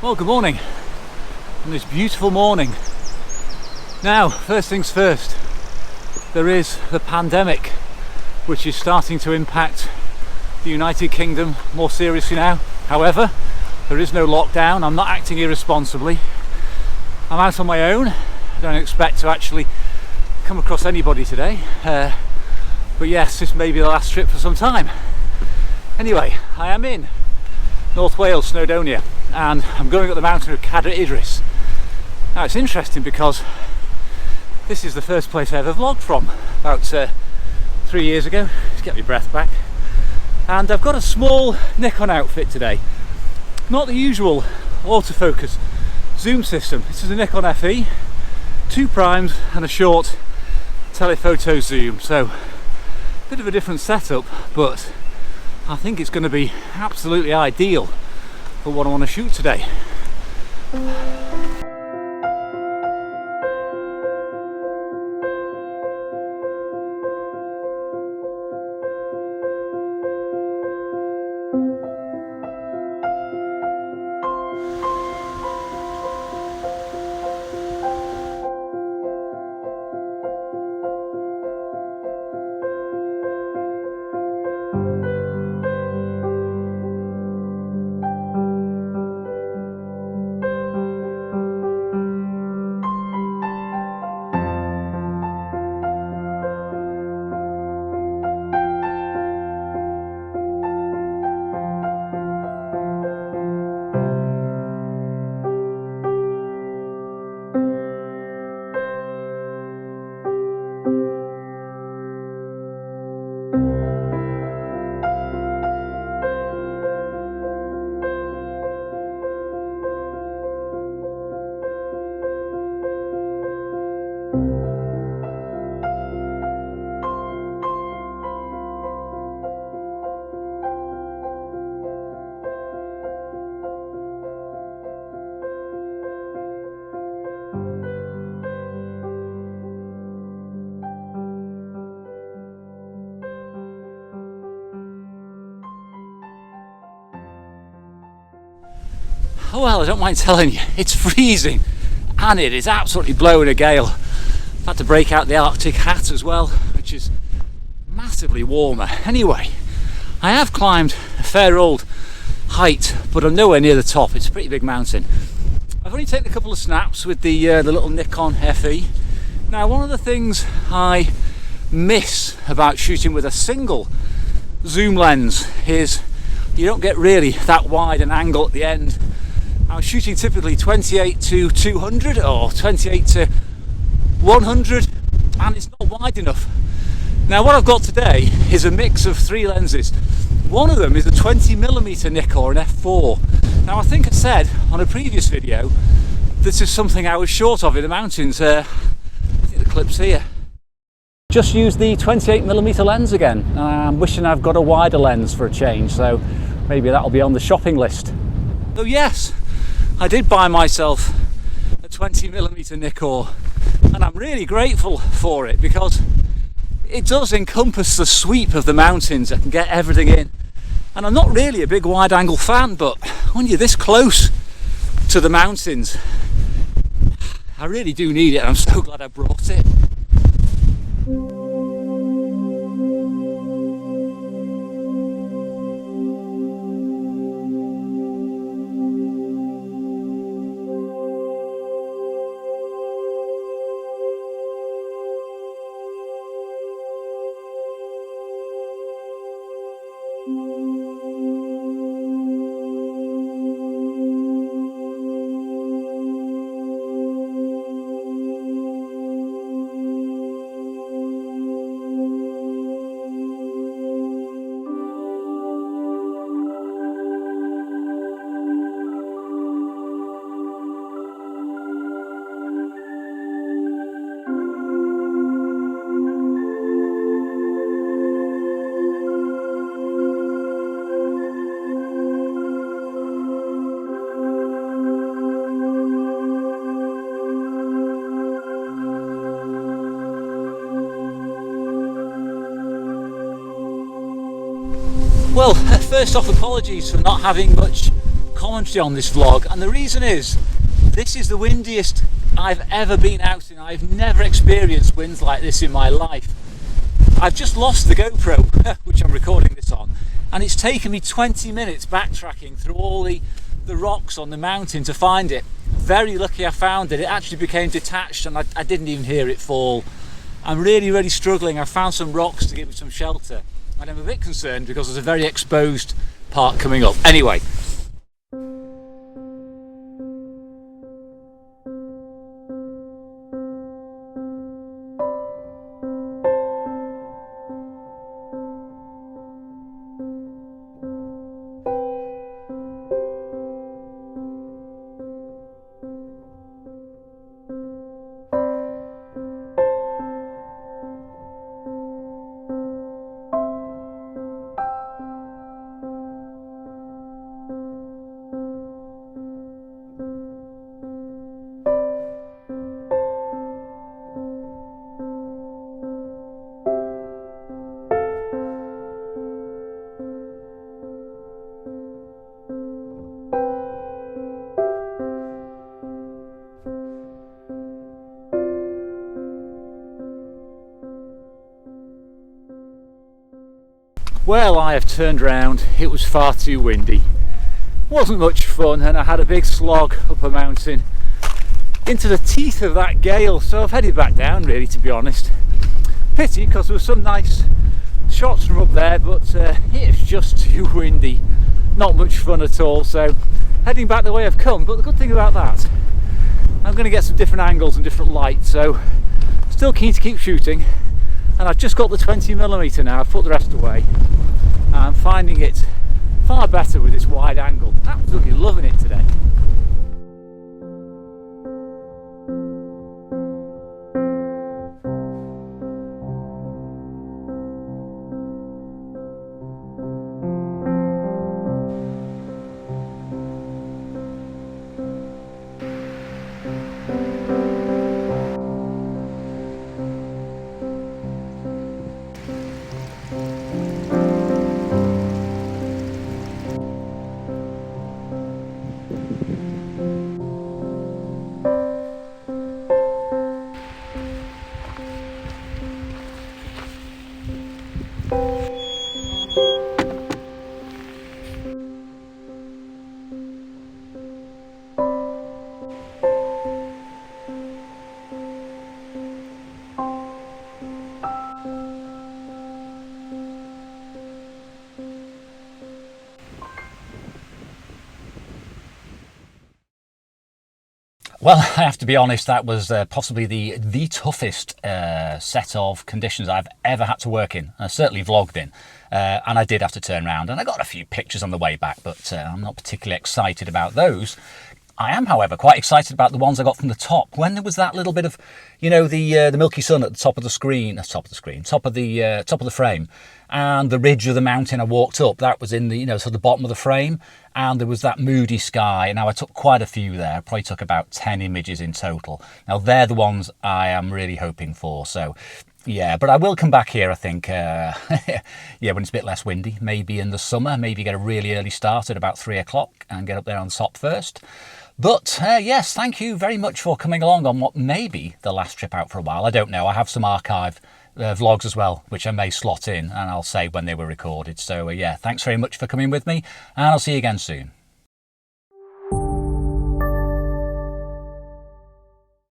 Well, good morning on this beautiful morning. Now, first things first, there is the pandemic, which is starting to impact the United Kingdom more seriously now. However, there is no lockdown. I'm not acting irresponsibly. I'm out on my own. I don't expect to actually come across anybody today. But yes, this may be the last trip for some time. Anyway, I am in North Wales, Snowdonia, and I'm going up the mountain of Cadair Idris. Now it's interesting because this is the first place I ever vlogged from, about 3 years ago. Just get my breath back. And I've got a small Nikon outfit today. Not the usual autofocus zoom system. This is a Nikon FE, 2 primes and a short telephoto zoom. So a bit of a different setup, but I think it's going to be absolutely ideal for what I want to shoot today. Oh well, I don't mind telling you, it's freezing and it is absolutely blowing a gale. I've had to break out the Arctic hat as well, which is massively warmer. Anyway, I have climbed a fair old height, but I'm nowhere near the top. It's a pretty big mountain. I've only taken a couple of snaps with the little Nikon FE. Now, one of the things I miss about shooting with a single zoom lens is you don't get really that wide an angle at the end. I was shooting typically 28 to 200 or 28 to 100, and it's not wide enough. Now what I've got today is a mix of 3 lenses. One of them is a 20mm Nikkor, an f4. Now I think I said on a previous video this is something I was short of in the mountains. I think the clip's here. Just used the 28mm lens again. I'm wishing I've got a wider lens for a change, so maybe that'll be on the shopping list. So yes, I did buy myself a 20mm Nikkor, and I'm really grateful for it because it does encompass the sweep of the mountains. I can get everything in, and I'm not really a big wide angle fan, but when you're this close to the mountains, I really do need it, and I'm so glad I brought it. Well, first off, apologies for not having much commentary on this vlog, and the reason is this is the windiest I've ever been out in. I've never experienced winds like this in my life. I've just lost the GoPro which I'm recording this on, and it's taken me 20 minutes backtracking through all the rocks on the mountain to find it. Very lucky I found it. It actually became detached and I didn't even hear it fall. I'm really struggling. I found some rocks to give me some shelter, and I'm a bit concerned because there's a very exposed part coming up. Anyway, well, I have turned around. It was far too windy. Wasn't much fun, and I had a big slog up a mountain into the teeth of that gale, so I've headed back down, really, to be honest. Pity, because there were some nice shots from up there, but it's just too windy. Not much fun at all, so heading back the way I've come. But the good thing about that, I'm going to get some different angles and different lights, so still keen to keep shooting. And I've just got the 20mm now. I've put the rest away. I'm finding it far better with this wide angle. Absolutely loving it today. Well, I have to be honest, that was possibly the toughest set of conditions I've ever had to work in. I certainly vlogged in, and I did have to turn around, and I got a few pictures on the way back, but I'm not particularly excited about those. I am, however, quite excited about the ones I got from the top. When there was that little bit of, you know, the milky sun at the top of the screen, top of the frame, and the ridge of the mountain I walked up, that was in the, you know, sort of the bottom of the frame, and there was that moody sky. Now I took quite a few there, probably took about 10 images in total. Now they're the ones I am really hoping for. So yeah, but I will come back here, I think, yeah, when it's a bit less windy, maybe in the summer, maybe get a really early start at about 3 o'clock and get up there on the top first. But yes, thank you very much for coming along on what may be the last trip out for a while. I don't know. I have some archive vlogs as well, which I may slot in, and I'll say when they were recorded. So yeah, thanks very much for coming with me, and I'll see you again soon.